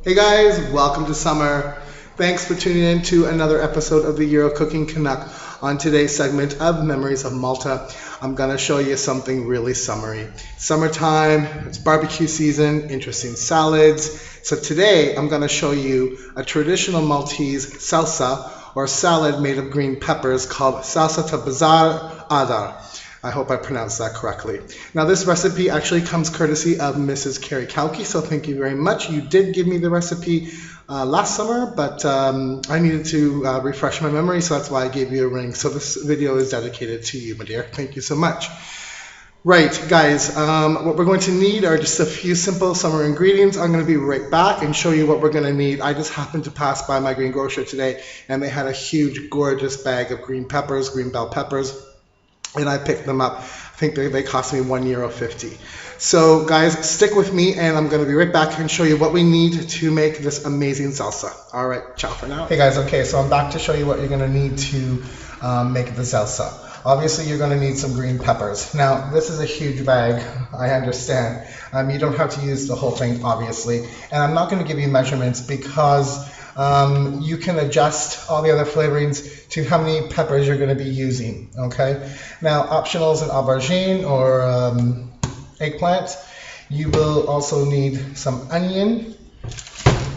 Hey guys, welcome to summer. Thanks for tuning in to another episode of the Euro Cooking Canuck. On today's segment of Memories of Malta, I'm gonna show you something really summery. Summertime, it's barbecue season, interesting salads. So today I'm gonna show you a traditional Maltese salsa or salad made of green peppers called Salsa Tal BZAR AHDAR. I hope I pronounced that correctly. Now this recipe actually comes courtesy of Mrs. CARRIE CAUCHI, so thank you very much. You did give me the recipe last summer, but I needed to refresh my memory, so that's why I gave you a ring. So this video is dedicated to you, my dear. Thank you so much. Right, guys, what we're going to need are just a few simple summer ingredients. I'm going to be right back and show you what we're going to need. I just happened to pass by my green grocer today, and they had a huge, gorgeous bag of green peppers, green bell peppers. And I picked them up. I think they cost me €1.50. So guys, stick with me and I'm gonna be right back and show you what we need to make this amazing salsa. All right, ciao for now. Hey guys, okay, so I'm back to show you what you're gonna need to make the salsa. Obviously, you're gonna need some green peppers. Now, this is a huge bag, I understand. You don't have to use the whole thing, obviously. And I'm not gonna give you measurements because you can adjust all the other flavorings to how many peppers you're going to be using, okay? Now, optionals in aubergine or eggplant. You will also need some onion,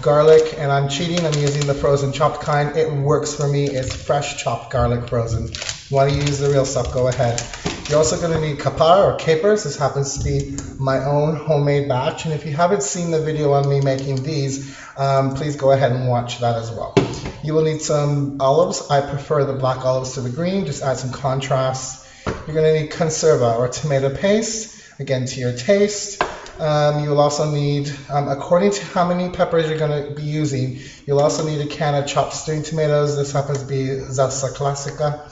garlic, and I'm cheating, I'm using the frozen chopped kind. It works for me, it's fresh chopped garlic frozen. You want to use the real stuff, go ahead. You're also going to need kapar or capers. This happens to be my own homemade batch, and if you haven't seen the video on me making these, please go ahead and watch that as well. You will need some olives. I prefer the black olives to the green, just add some contrast. You're going to need conserva or tomato paste, again to your taste. You will also need, according to how many peppers you're going to be using, you'll also need a can of chopped string tomatoes. This happens to be ZALZA Classica.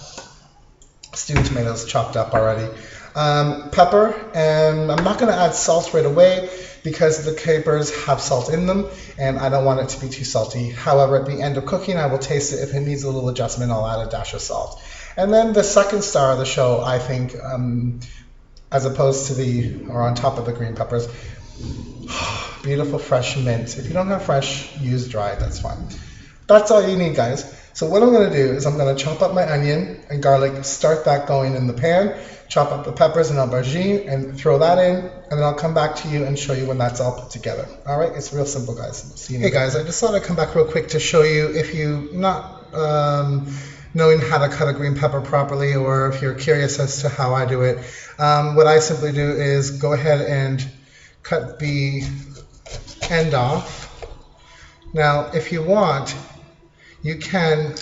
Stewed tomatoes chopped up already. Pepper, and I'm not going to add salt right away because the capers have salt in them and I don't want it to be too salty. However, at the end of cooking, I will taste it. If it needs a little adjustment, I'll add a dash of salt. And then the second star of the show, I think, as opposed to or on top of the green peppers, beautiful fresh mint. If you don't have fresh, use dried, that's fine. That's all you need, guys. So what I'm going to do is I'm going to chop up my onion and garlic, start that going in the pan, chop up the peppers and aubergine and throw that in, and then I'll come back to you and show you when that's all put together. All right, it's real simple, guys. See you. Hey guys, I just thought I'd come back real quick to show you, if you're not knowing how to cut a green pepper properly, or if you're curious as to how I do it, what I simply do is go ahead and cut the end off. Now, if you want, you can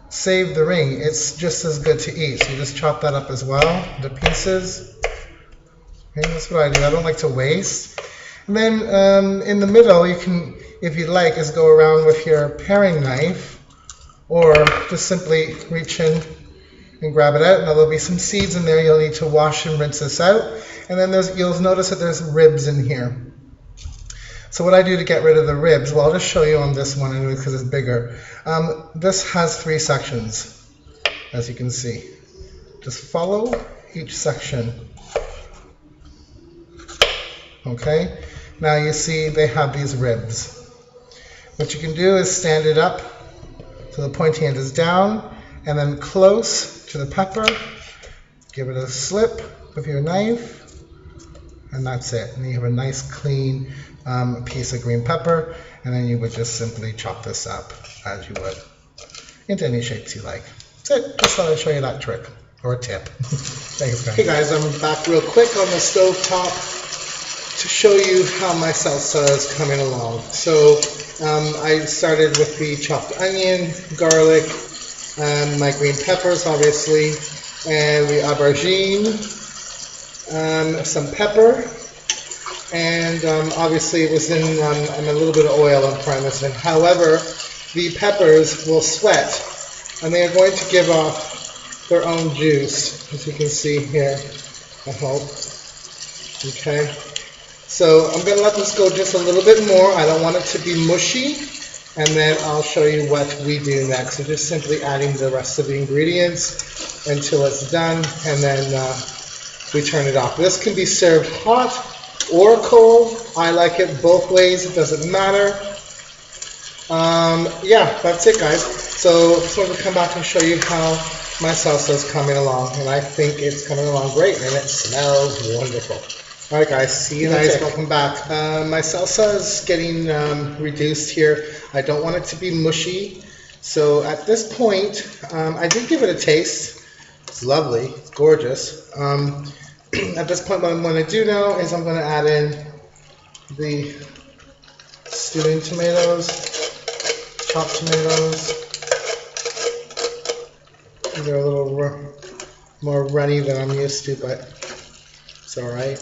save the ring. It's just as good to eat. So you just chop that up as well, the pieces. Okay, that's what I do. I don't like to waste. And then in the middle, you can, if you'd like, is go around with your paring knife, or just simply reach in and grab it out. Now there'll be some seeds in there. You'll need to wash and rinse this out. And then you'll notice that there's ribs in here. So what I do to get rid of the ribs, well, I'll just show you on this one anyway because it's bigger. This has 3 sections, as you can see. Just follow each section. Okay, now you see they have these ribs. What you can do is stand it up so the pointy end is down, and then close to the pepper, give it a slip with your knife, and that's it. And you have a nice clean piece of green pepper, and then you would just simply chop this up as you would into any shapes you like. That's it. Just thought I'd show you that trick or tip. Thanks, guys. Hey guys, I'm back real quick on the stove top to show you how my salsa is coming along. So I started with the chopped onion, garlic, my green peppers obviously, and the aubergine, some pepper, and obviously it was in a little bit of oil and parmesan. However, the peppers will sweat and they are going to give off their own juice, as you can see here, I hope. Okay, so I'm going to let this go just a little bit more. I don't want it to be mushy, and then I'll show you what we do next. So just simply adding the rest of the ingredients until it's done, and then we turn it off. This can be served hot or cold. I like it both ways. It doesn't matter. Yeah, that's it, guys. So just wanted to come back and show you how my salsa is coming along, and I think it's coming along great, and it smells wonderful. All right, guys, see you next time. Welcome back. My salsa is getting reduced here. I don't want it to be mushy, so at this point, I did give it a taste. It's lovely, it's gorgeous. At this point, what I'm going to do now is I'm going to add in the stewing tomatoes, chopped tomatoes. They're a little more runny than I'm used to, but it's all right.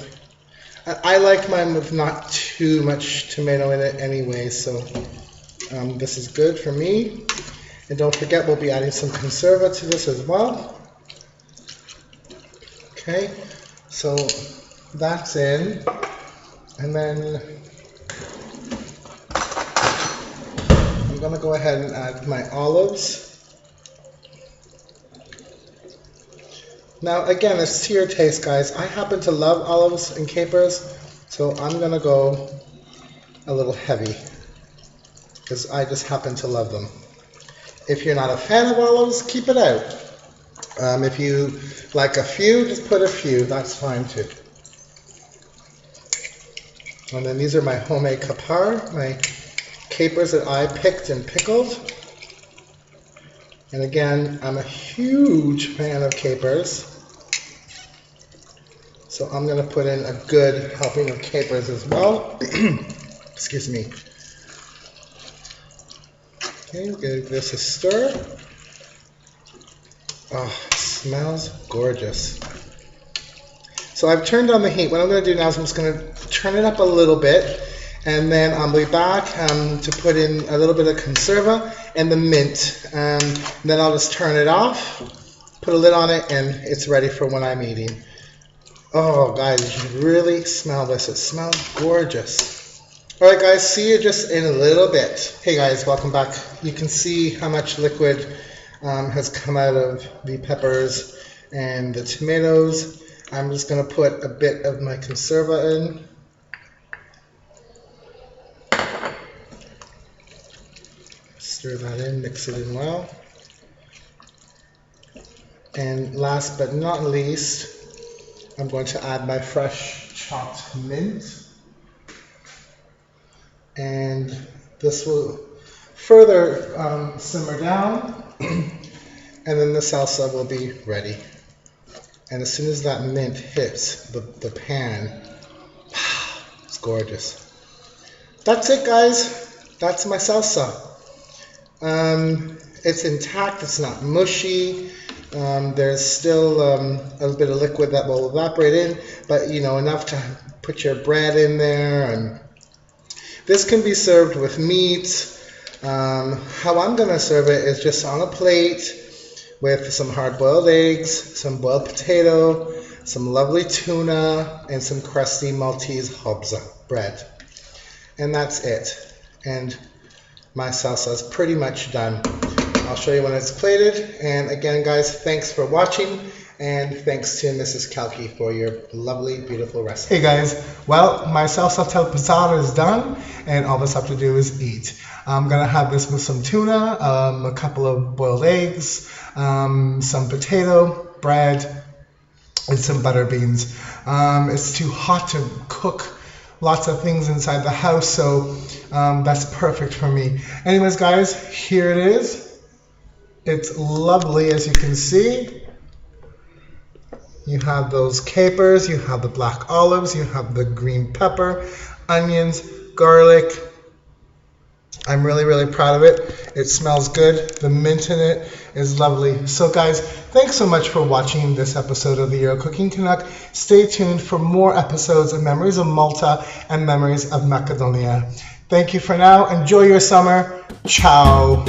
I like mine with not too much tomato in it anyway, so this is good for me. And don't forget, we'll be adding some conserva to this as well. Okay, so that's in, and then I'm going to go ahead and add my olives. Now again, it's to your taste, guys. I happen to love olives and capers, so I'm going to go a little heavy because I just happen to love them. If you're not a fan of olives, keep it out. If you like a few, just put a few. That's fine too. And then these are my homemade kapar, my capers that I picked and pickled. And again, I'm a huge fan of capers. So I'm going to put in a good helping of capers as well. Excuse me. Okay, give this a stir. Oh, it smells gorgeous. So I've turned on the heat. What I'm going to do now is I'm just going to turn it up a little bit, and then I'll be back to put in a little bit of conserva and the mint. Then I'll just turn it off, put a lid on it, and it's ready for when I'm eating. Oh, guys, you should really smell this. It smells gorgeous. All right, guys, see you just in a little bit. Hey, guys, welcome back. You can see how much liquid has come out of the peppers and the tomatoes. I'm just going to put a bit of my conserva in. Stir that in, mix it in well. And last but not least, I'm going to add my fresh chopped mint. And this will further simmer down, and then the salsa will be ready. And as soon as that mint hits the pan, it's gorgeous. That's it, guys. That's my salsa. It's intact, it's not mushy. There's still a bit of liquid that will evaporate in, but you know, enough to put your bread in there. And this can be served with meat. How I'm going to serve it is just on a plate with some hard-boiled eggs, some boiled potato, some lovely tuna, and some crusty Maltese ZALZA bread. And that's it. And my salsa is pretty much done. I'll show you when it's plated. And again, guys, thanks for watching. And thanks to Mrs. CAUCHI for your lovely, beautiful recipe. Hey guys, well, my Salsa Tal BZAR is done, and all that's left to do is eat. I'm gonna have this with some tuna, a couple of boiled eggs, some potato, bread, and some butter beans. It's too hot to cook lots of things inside the house, so that's perfect for me. Anyways, guys, here it is. It's lovely, as you can see. You have those capers, you have the black olives, you have the green pepper, onions, garlic. I'm really, really proud of it. It smells good. The mint in it is lovely. So guys, thanks so much for watching this episode of the Euro Cooking Canuck. Stay tuned for more episodes of Memories of Malta and Memories of Macedonia. Thank you for now. Enjoy your summer. Ciao.